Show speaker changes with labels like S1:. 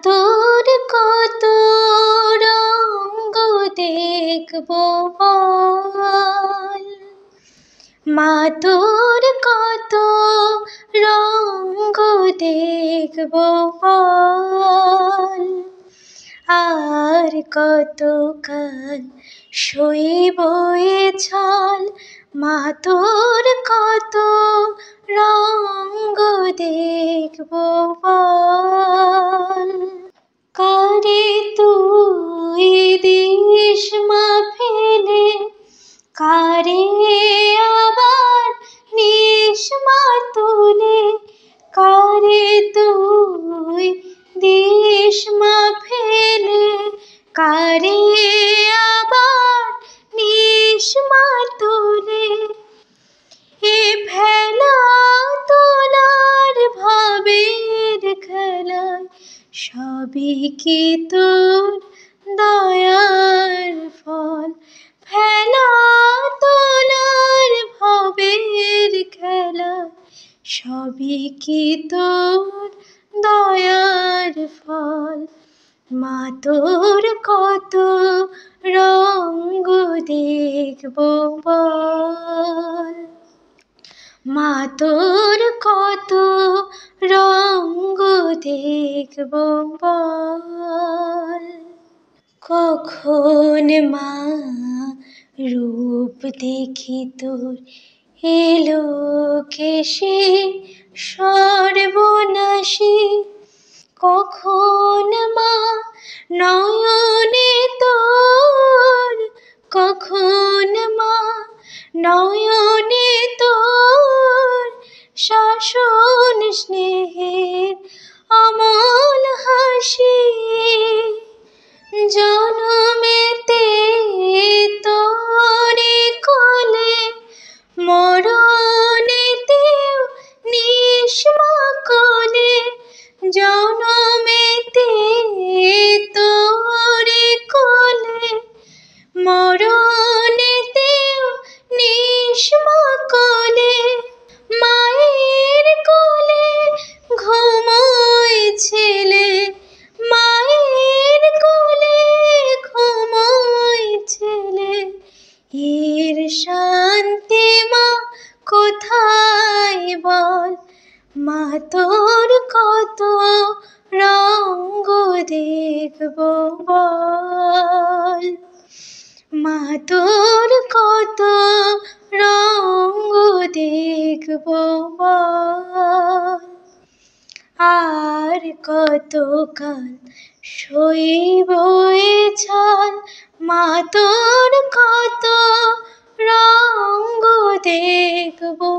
S1: তোর কত রঙ্গ দেখবো বল, মা তোর কত রঙ্গ দেখবো বল। আর কতকাল সইব এ ছল, মা তোর কত রঙ্গ দেখবো বল। কারে তুই দিস মা ফেলে, কারে আবার নিস মা তুলে, কারে তুই দিস মা ফেলে, কারে আবার নিস মা তুলে। এ ফেলা তোলার ভাবের খেলায় সবই কি তোর দয়ার ফল। ফেলা তোলার ভাবের খেলায় সবই কি তোর দয়ার ফল। মা তোর কত রঙ্গ দেখবো বল, মা তোর কত রঙ্গ দেখবো বল। কখন মা রূপ দেখি তোর এলো কেশে সর্বনাশী, কখন মা নয়নে তোর, কখন মা নয়নে তোর শাসন স্নেহের অমল হাসি। জনমেতে তোরে কোলে, মরণেতেও নিস মা কোলে। জনমেতে তোরে কোলে, মরণেতেও নিস মা কোলে। মায়ের কোলে ঘুমোয় ছেলে, মায়ের কোলে ঘুমোয় ছেলে। এর শান্তি মা কোথায় বল, মা তোর কত রঙ্গ দেখবো বল। মা তোর কত রঙ্গ দেখবো বল। আর কতকাল সইব এ ছল, মা তোর কত রঙ্গ দেখবো